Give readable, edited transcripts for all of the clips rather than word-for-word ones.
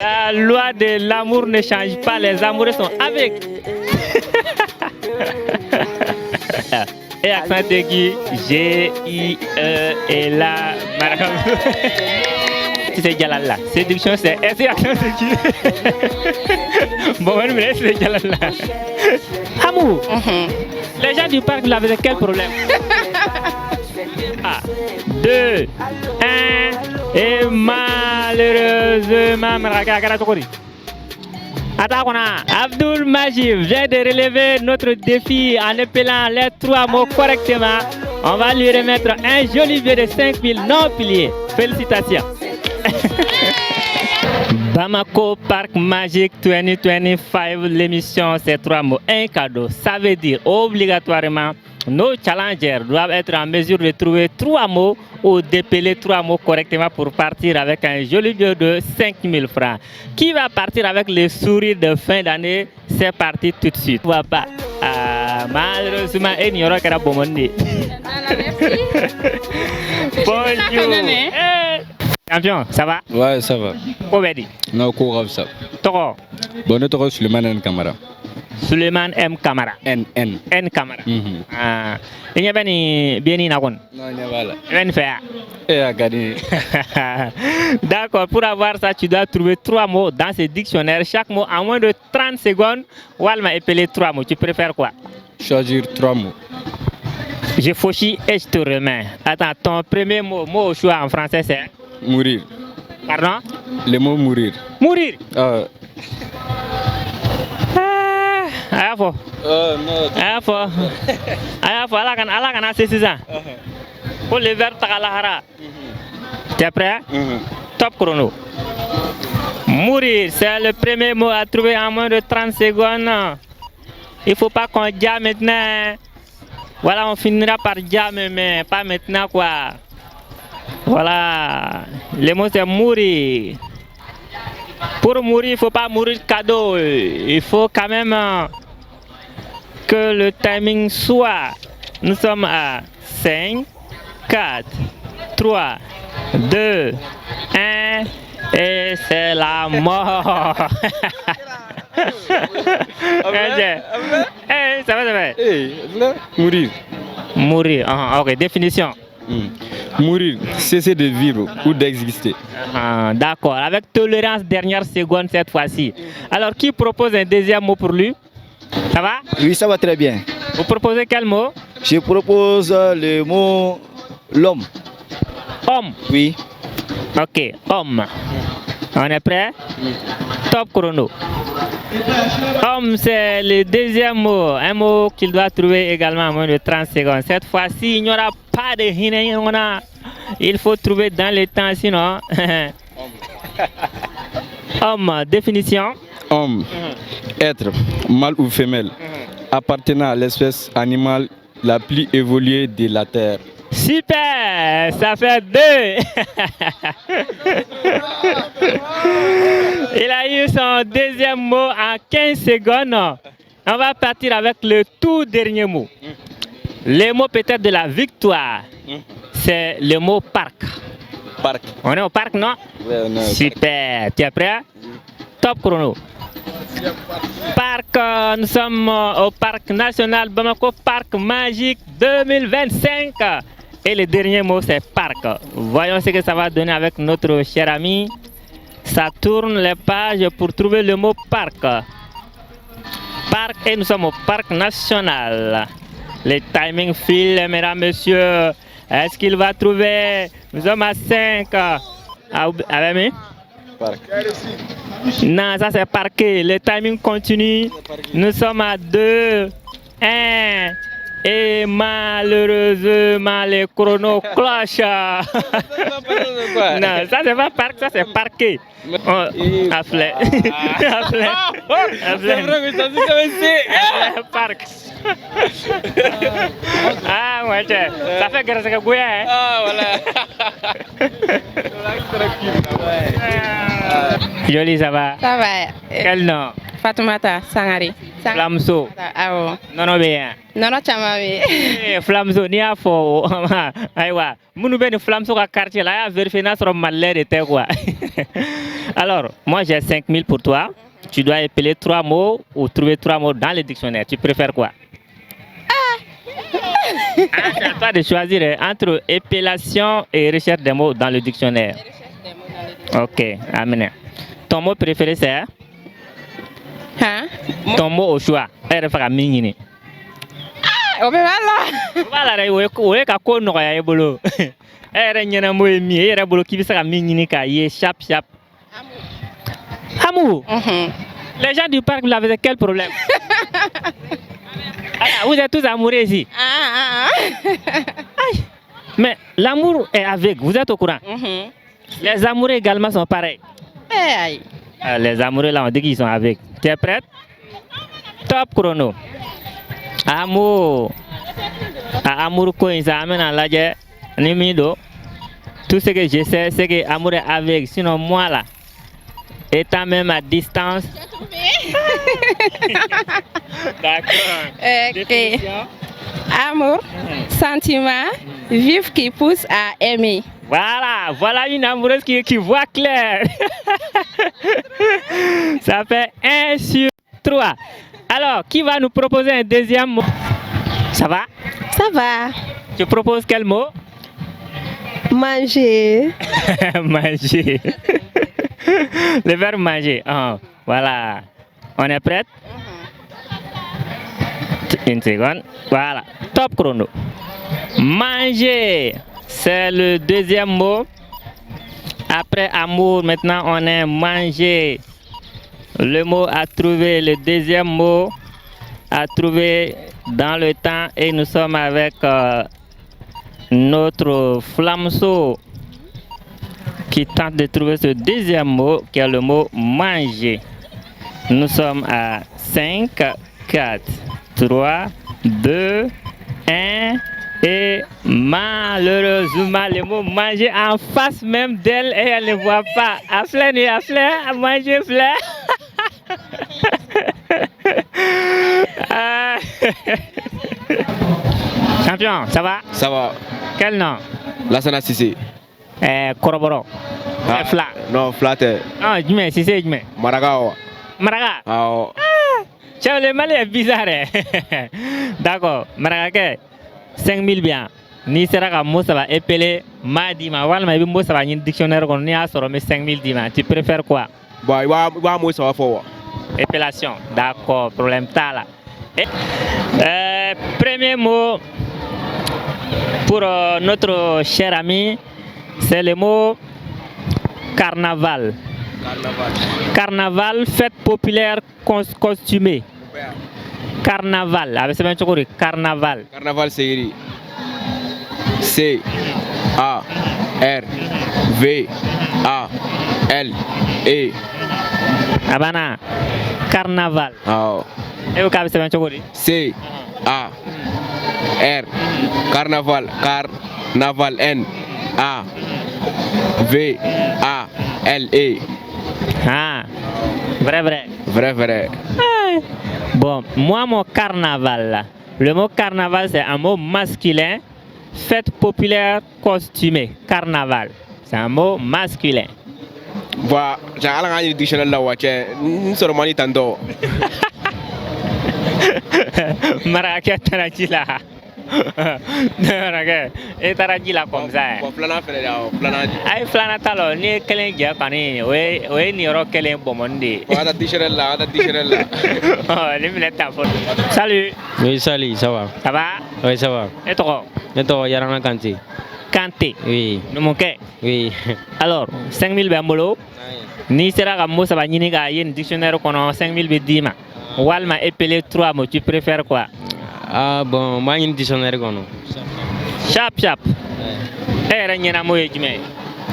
La loi de l'amour ne change pas, les amoureux sont avec. Et accent aigu, G-I-E et la c'est Jalala. Séduction, c'est S et accent aigu. Bon, on me laisse Jalala. Amour. Les gens du parc, vous avez quel problème? Ah, 2, 1, et malheureusement, Abdul Majid vient de relever notre défi en épelant les 3 mots correctement. On va lui remettre un joli billet de 5 000 non piliers. Félicitations. Bamako Park Magic 2025, l'émission c'est 3 mots, un cadeau. Ça veut dire obligatoirement nos challengers doivent être en mesure de trouver 3 mots ou d'épeler 3 mots correctement pour partir avec un joli billet de 5 000 francs. Qui va partir avec les sourires de fin d'année? C'est parti tout de suite. Pas. Malheureusement, il n'y aura qu'à bon monde. Bonjour. Champion, ça va? Ouais, ça va. Obedi. Non, courant ça. Toko. Bon, notre Suleiman M. Kamara. Suleiman M. Kamara. N. Kamara. Il y a bien nakon. Non, il n'y a pas là. Ben fait. Et à gagner. D'accord, pour avoir ça, tu dois trouver 3 mots dans ce dictionnaire. Chaque mot en moins de 30 secondes. Walma épeler 3 mots. Tu préfères quoi? Choisir 3 mots. Je fauchis et je te remets. Attends, ton premier mot au choix en français c'est? Mourir. Pardon? Le mot mourir. Mourir. Non. Allah kana c'est ça. Pour le verbe takalahara. Tu es prêt? Top chrono. Mourir, c'est le premier mot à trouver en moins de 30 secondes. Il ne faut pas qu'on diable maintenant. Voilà, on finira par diable, mais pas maintenant quoi. Voilà, le mot c'est mourir. Pour mourir, il ne faut pas mourir cadeau. Il faut quand même que le timing soit. Nous sommes à 5, 4, 3, 2, 1 et c'est la mort. Ça va. Mourir. Mourir, ok, définition. Mourir, cesser de vivre ou d'exister. D'accord, avec tolérance, dernière seconde cette fois-ci. Alors, qui propose un deuxième mot pour lui? Ça va? Oui, ça va très bien. Vous proposez quel mot? Je propose le mot l'homme. Homme? Oui. Ok, homme. On est prêt? Top chrono. Homme, c'est le deuxième mot. Un mot qu'il doit trouver également en moins de 30 secondes. Cette fois-ci, il n'y aura pas de hiné. Il faut trouver dans le temps, sinon. Homme, définition. Homme, être, mâle ou femelle, appartenant à l'espèce animale la plus évoluée de la Terre. Super, ça fait 2. Il a eu son deuxième mot en 15 secondes. On va partir avec le tout dernier mot. Le mot peut-être de la victoire, c'est le mot parc. Parc. On est au parc, non? Ouais, on est au super, tu es prêt? Top chrono. Parc, nous sommes au parc national Bamako, parc magique 2025. Et le dernier mot c'est parc. Voyons ce que ça va donner avec notre cher ami. Ça tourne les pages pour trouver le mot parc. Parc et nous sommes au parc national. Les timing file, mesdames, messieurs. Est-ce qu'il va trouver? Nous sommes à 5. Avec Parc. non, ça c'est parqué. Le timing continue. Nous sommes à 2, 1. Et malheureusement, les chronos clochent. Non, ça c'est pas parc, ça c'est parqué. Afflé. C'est vrai, mais ça dit comme c'est. Parc. Ah, ouais, ça fait grâce à Gouya. Ah, voilà. Joli, ça va? Ça va. Quel nom? Fatoumata Sangare. Flamso. Awo. Nono be yan. Nono chama be. Flamso ni y'a fɔ ayiwa minnu bɛ nin Flamso ka quartier la a y'a vérifier n'a sɔrɔ malilɛ de tɛ quoi. Alors moi j'ai 5000 pour toi. Tu dois épeler 3 mots ou trouver 3 mots dans le dictionnaire. Tu préfères quoi? C'est à toi de choisir entre épellation et recherche des mots dans le dictionnaire. Ok, amenez. Ton mot préféré c'est? Hein? Ton mot au choix. Elle fera mini. O bɛ b'a la. Voilà, o ye ka ko nɔgɔya i bolo. E yɛrɛ ɲɛnamo ye min ye, e yɛrɛ bolo k'i bɛ se ka min ɲini k'a ye chap chap. Amour. Les gens du parc, vous avez quel problème? Ah, vous êtes tous amoureux ici. Aïe. Mais l'amour est avec, vous êtes au courant? Les amoureux également sont pareils. Les amoureux là, on dit qu'ils sont avec. Tu es prête? Top chrono. Amour. Amour, quoi, ça amène à la numéro. Tout ce que je sais, c'est que amour est avec. Sinon, moi là, étant même à distance. D'accord. Ok. Amour, sentiment, vif qui pousse à aimer. Voilà, voilà une amoureuse qui voit clair. Ça fait 1 sur 3. Alors, qui va nous proposer un deuxième mot? Ça va? Ça va. Tu proposes quel mot? Manger. Manger. Le verbe manger. Oh, voilà. On est prête? Une seconde. Voilà. Top chrono. Manger. C'est le deuxième mot. Après amour, maintenant on est manger. Le mot à trouver, le deuxième mot à trouver dans le temps. Et nous sommes avec notre Flamso qui tente de trouver ce deuxième mot qui est le mot manger. Nous sommes à 5, 4, 3, 2, 1 et malheureusement le mot manger en face même d'elle et elle ne voit pas. À fleur, à manger fleur. Champion, ça va? Ça va. Quel nom? Lassana Sissé. Koroboro. Fla. Non, Flatter. Ah, Djumé, Sissé, Djumé. Maraga. Maraga. Ah. Tiens, le Mali est bizarre. D'accord. Maraga, 5000 bien. Ni sera ka mot ça va épeler Madima. Walma bi mot ça va une dictionnaire qu'on y a sur 5000 dima. Tu préfères quoi? Bah, va mot ça va fort. Épellation. D'accord, problème ta là. Premier mot pour notre cher ami, c'est le mot carnaval. Carnaval, fête populaire costumée. Carnaval, avec ce même chocolat, carnaval. Carnaval, c'est C A R V A L E. Abana, carnaval. Oh. Et vous avez ce même chocolat? C A R carnaval, carnaval N A V A L E. Ah, vrai. Vrai. Bon, moi mon carnaval là, le mot carnaval c'est un mot masculin, fête populaire costumée, carnaval, c'est un mot masculin. Bah, j'ai un dictionnaire là, ouais, sur mani tando. Maraca Tarajila. Et Tarajila comme ça. Aïe, Flanatalo, ni Kelengia, Pani, oui, ni Rokelin Bomondi. Ada dictionnaire là. Oh, les minutes à fond. Salut. Oui, salut, ça va? Ça va? Oui, ça va. Et toi? Et toi, Yarana Kanti? Kanté. Oui. Nous manquons. Oui. Alors, 5000 bambolo. Ni sera comme moi, ça va n'y a un dictionnaire qu'on a 5000 bidima. Walma épelé 3 mots, tu préfères quoi? Ah bon, moi, une dictionnaire qu'on a. Chap. Eh, rien à moi, tu mets.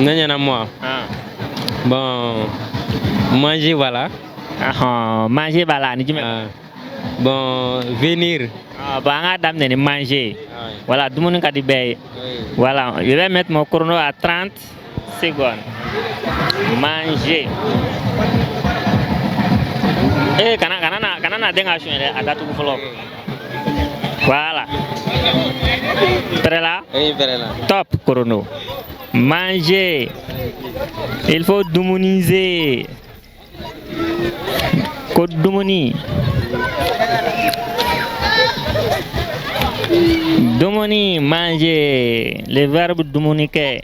Non, non, moi. Bon, manger, voilà. Manger, voilà, ni tu mets. Bon, venir. Bon, dame, n'est manger. Voilà, tout le monde a dit bé. Voilà, je vais mettre mon chrono à 30 secondes. Manger. Kana denga chouin à datu folo. Voilà. Prêt là? Oui, prêt là. Top chrono. Manger. Il faut démoniser. Code Domoni. Domoni, manger. Le verbe domoniquer.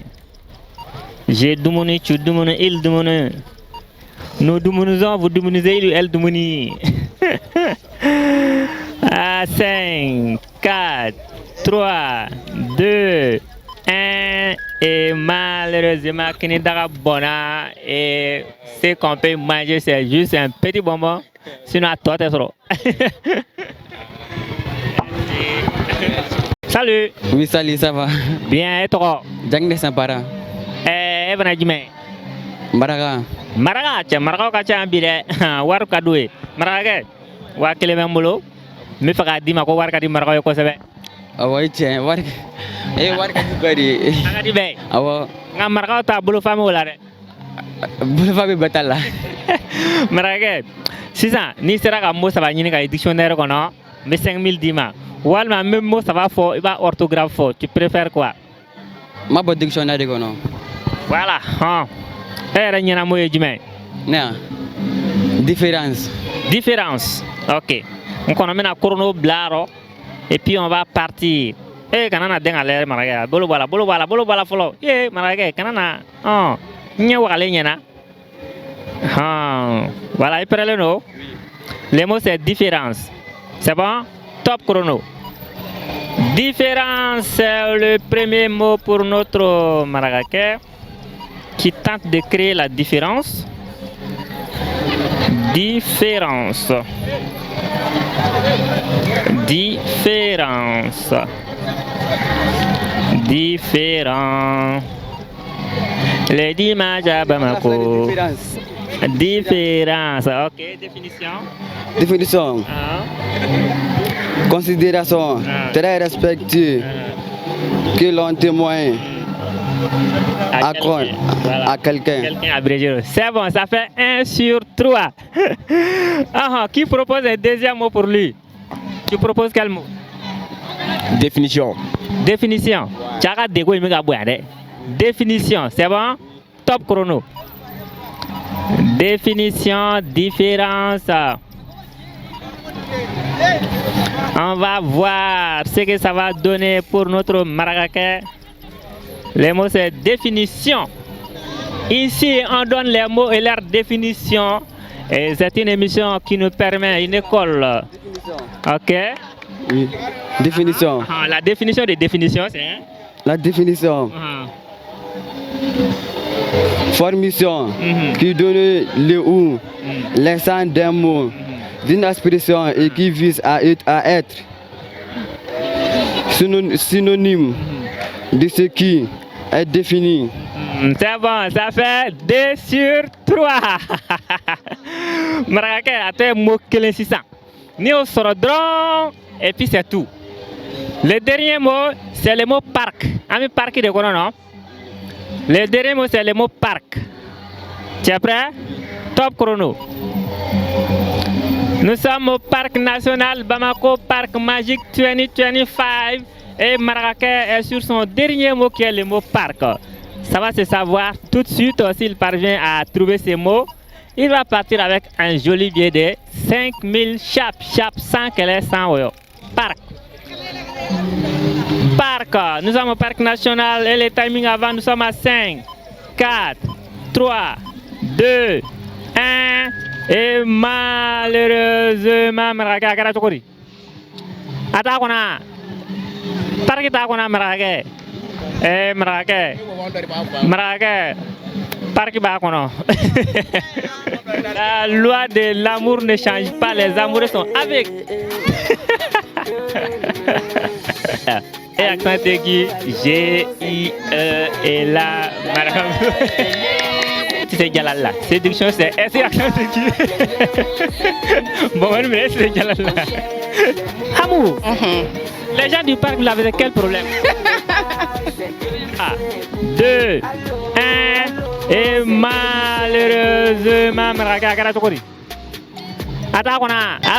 J'ai démoni, tu démoni, il démoni. Nous démonisons, vous démonisez, il, elle démonie. À 5, 4, 3, 2, 1. Et malheureusement, Bona, et ce qu'on peut manger, c'est juste un petit bonbon. Sinon, à toi, t'es trop. Salut. Oui, salut, ça va. Bien, et toi? Jang de Sampara. Eh, Evanajime. Maraga. Maraga, Maraga, Kacha, Bile, Warkadoué. Maraga, Wakilemambolo. Mais Faka dit ma ko Warkadi Maraga, quoi, ça va? Ah ouais, tiens, Warka. Eh, Warka, tu connais. Agadi Bay. Ah ouais. Nga Maraga, ta boulot femme ou la? Boulevard Batala. Maraga, c'est ça. Ni sera comme moi, ça va n'y avoir dictionnaire qu'on a, mais 5000 dima. Ou alors même mot, ça va fort, il va orthographe fort. Tu préfères quoi? Ma bonne dictionnaire qu'on a. Voilà. Eh, rien à moi, Jimé. Non. Différence. Différence. Ok. On connaît un chrono blaro et puis on va partir. Eh, quand on a denga l'air, Maraga, bolo bala, follow. Eh, Maraga, quand on a, voilà, il prend le nom. Le mot c'est différence. C'est bon? Top chrono. Différence, c'est le premier mot pour notre Maragaké qui tente de créer la différence. Différence. Différence. Différent. Les dimanches à Bamako. Différence. Ok, définition. Définition. Considération. Très respectueux. Que l'on témoigne. À quelqu'un. Quelqu'un abrégé. C'est bon, ça fait 1 sur 3. Qui propose un deuxième mot pour lui? Tu proposes quel mot? Définition. Définition. Définition, c'est bon? Top chrono. Définition, différence. On va voir ce que ça va donner pour notre Maragaké. Les mots c'est définition. Ici, on donne les mots et leur définition. Et c'est une émission qui nous permet une école. Ok? Oui. Définition. La définition des définitions, c'est... La définition. Formation. Qui donne le ou, l'essence d'un mot, d'une expression et qui vise à être synonyme de ce qui est défini. C'est bon, ça fait 2 sur 3. Maragaké, attends, mot que l'insistant. Ni au sorodron, et puis c'est tout. Le dernier mot, c'est le mot parc. Ami parc de quoi, non? Le dernier mot, c'est le mot parc. Tu es prêt? Top chrono. Nous sommes au parc national Bamako, parc magique 2025. Et Maragaké est sur son dernier mot qui est le mot parc. Ça va se savoir tout de suite s'il parvient à trouver ces mots. Il va partir avec un joli billet de 5000 chap 100 qu'elle est 100 euros. Parc. Parc. Nous sommes au parc national et le timing avant, nous sommes à 5, 4, 3, 2, 1. Et malheureusement, Maragaké, qu'est-ce que tu dis? Attends, on a. Parc ta kona Maragaké. Eh Maragaké. Maragaké. Parc ba kono. La loi de l'amour ne change pas, les amoureux sont avec. Et accent aigu, G-I-E et là, madame. C'est Jalala. Séduction, c'est S et accent aigu. Bon, mais c'est Jalala. Amour. Les gens du parc, vous avez quel problème? 2, 1, et malheureusement, Maragaké, Attends,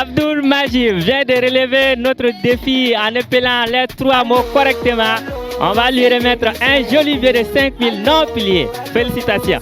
Abdul Majid vient de relever notre défi en épelant les 3 mots correctement. On va lui remettre un joli billet de 5 000 non pliés. Félicitations.